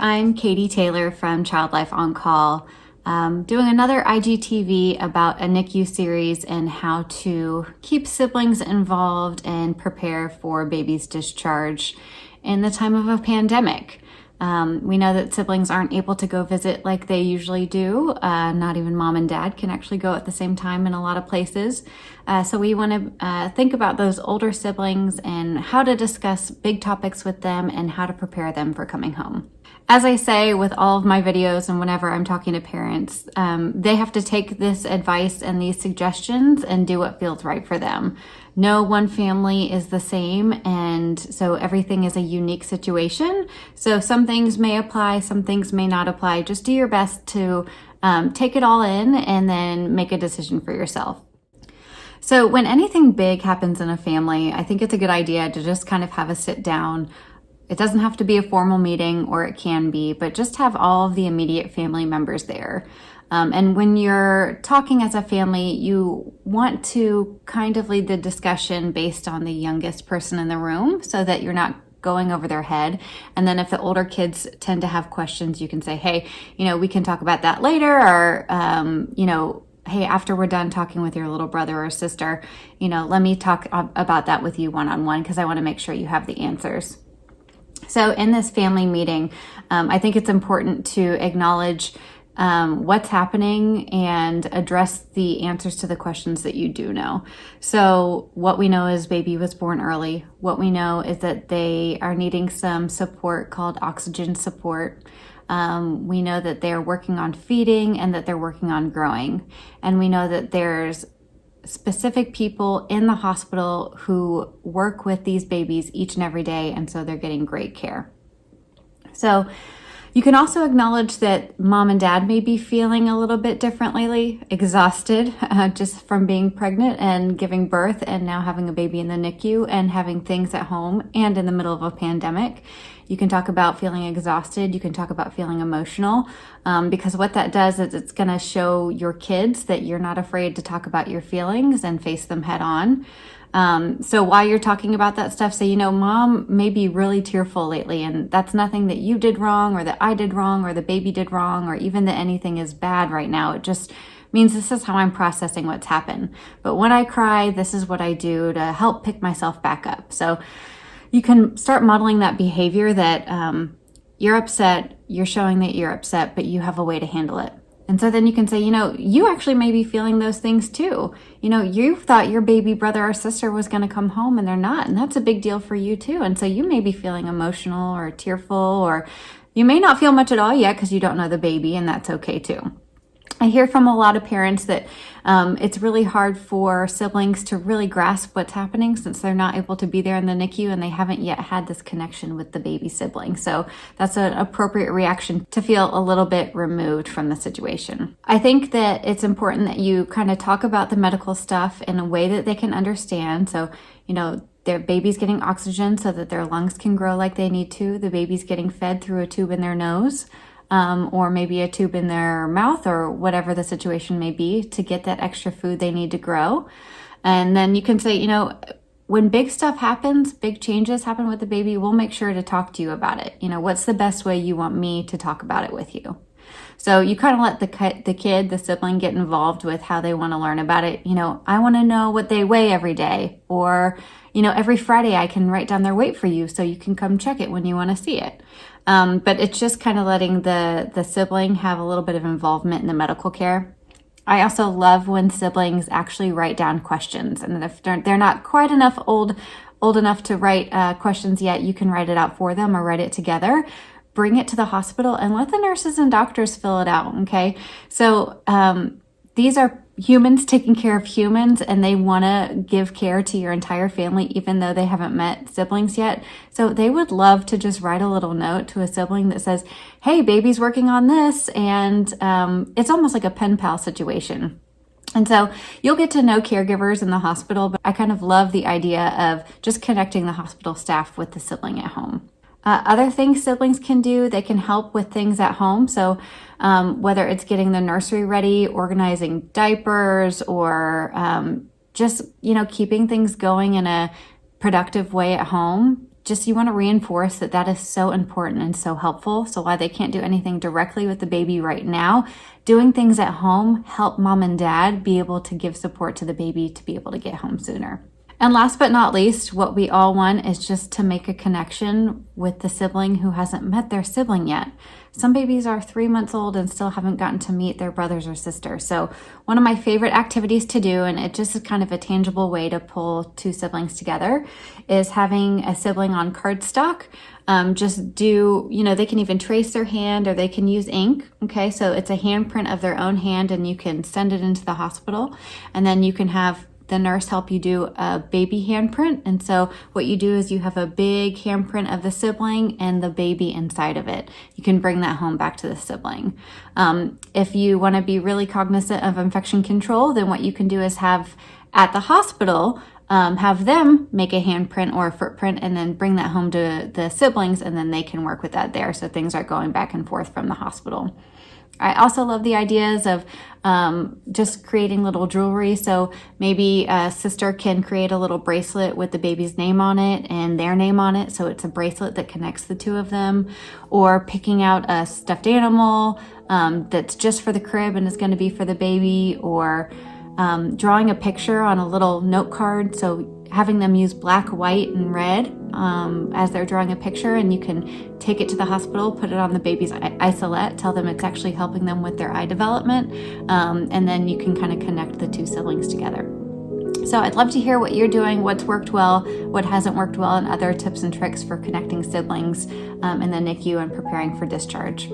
I'm Katie Taylor from Child Life On Call, doing another IGTV about a NICU series and how to keep siblings involved and prepare for baby's discharge in the time of a pandemic. We know that siblings aren't able to go visit like they usually do. Not even mom and dad can actually go at the same time in a lot of places. So we want to think about those older siblings and how to discuss big topics with them and how to prepare them for coming home. As I say with all of my videos and whenever I'm talking to parents, they have to take this advice and these suggestions and do what feels right for them. No one family is the same, and so everything is a unique situation. So some things may apply, some things may not apply. Just do your best to take it all in and then make a decision for yourself. So when anything big happens in a family, I think it's a good idea to just kind of have a sit down. It doesn't have to be a formal meeting, or it can be, but just have all of the immediate family members there. And when you're talking as a family, you want to kind of lead the discussion based on the youngest person in the room so that you're not going over their head. And then if the older kids tend to have questions, you can say, hey, we can talk about that later, or, hey, after we're done talking with your little brother or sister, let me talk about that with you one-on-one because I want to make sure you have the answers. So in this family meeting, I think it's important to acknowledge what's happening and address the answers to the questions that you do know. So what we know is baby was born early. What we know is that they are needing some support called oxygen support. We know that they're working on feeding and that they're working on growing. And we know that there's specific people in the hospital who work with these babies each and every day, and so they're getting great care. So you can also acknowledge that mom and dad may be feeling a little bit different lately, exhausted just from being pregnant and giving birth and now having a baby in the NICU and having things at home and in the middle of a pandemic. You can talk about feeling exhausted. You can talk about feeling emotional because what that does is it's going to show your kids that you're not afraid to talk about your feelings and face them head on. So while you're talking about that stuff, say, mom may be really tearful lately, and that's nothing that you did wrong or that I did wrong or the baby did wrong or even that anything is bad right now. It just means this is how I'm processing what's happened. But when I cry, this is what I do to help pick myself back up. So you can start modeling that behavior that you're upset, you're showing that you're upset, but you have a way to handle it. And so then you can say, you actually may be feeling those things too. You thought your baby brother or sister was going to come home and they're not. And that's a big deal for you too. And so you may be feeling emotional or tearful, or you may not feel much at all yet because you don't know the baby, and that's okay too. I hear from a lot of parents that it's really hard for siblings to really grasp what's happening since they're not able to be there in the NICU and they haven't yet had this connection with the baby sibling. So that's an appropriate reaction to feel a little bit removed from the situation. I think that it's important that you kind of talk about the medical stuff in a way that they can understand. So, their baby's getting oxygen so that their lungs can grow like they need to. The baby's getting fed through a tube in their nose. Or maybe a tube in their mouth, or whatever the situation may be, to get that extra food they need to grow. And then you can say, when big stuff happens, big changes happen with the baby, we'll make sure to talk to you about it. What's the best way you want me to talk about it with you? So you kind of let the sibling get involved with how they want to learn about it. I want to know what they weigh every day, or, every Friday I can write down their weight for you so you can come check it when you want to see it. But it's just kind of letting the sibling have a little bit of involvement in the medical care. I also love when siblings actually write down questions. And if they're not quite old enough to write questions yet, you can write it out for them or write it together. Bring it to the hospital and let the nurses and doctors fill it out, okay? So these are humans taking care of humans, and they want to give care to your entire family even though they haven't met siblings yet. So they would love to just write a little note to a sibling that says, hey, baby's working on this, and it's almost like a pen pal situation. And so you'll get to know caregivers in the hospital, but I kind of love the idea of just connecting the hospital staff with the sibling at home. Other things siblings can do, they can help with things at home. So whether it's getting the nursery ready, organizing diapers, or just, keeping things going in a productive way at home, just you want to reinforce that that is so important and so helpful. So while they can't do anything directly with the baby right now, doing things at home help mom and dad be able to give support to the baby to be able to get home sooner. And last but not least, what we all want is just to make a connection with the sibling who hasn't met their sibling yet. Some babies are 3 months old and still haven't gotten to meet their brothers or sisters. So one of my favorite activities to do, and it just is kind of a tangible way to pull two siblings together, is having a sibling on cardstock. They can even trace their hand or they can use ink. Okay, so it's a handprint of their own hand and you can send it into the hospital, and then you can have the nurse help you do a baby handprint. And so what you do is you have a big handprint of the sibling and the baby inside of it. You can bring that home back to the sibling. If you want to be really cognizant of infection control, then what you can do is have at the hospital, have them make a handprint or a footprint and then bring that home to the siblings, and then they can work with that there. So things are going back and forth from the hospital. I also love the ideas of just creating little jewelry. So maybe a sister can create a little bracelet with the baby's name on it and their name on it. So it's a bracelet that connects the two of them. Or picking out a stuffed animal that's just for the crib and is going to be for the baby. Or drawing a picture on a little note card. So having them use black, white, and red as they're drawing a picture, and you can take it to the hospital, put it on the baby's isolette, tell them it's actually helping them with their eye development, and then you can kind of connect the two siblings together. So I'd love to hear what you're doing, what's worked well, what hasn't worked well, and other tips and tricks for connecting siblings in the NICU and preparing for discharge.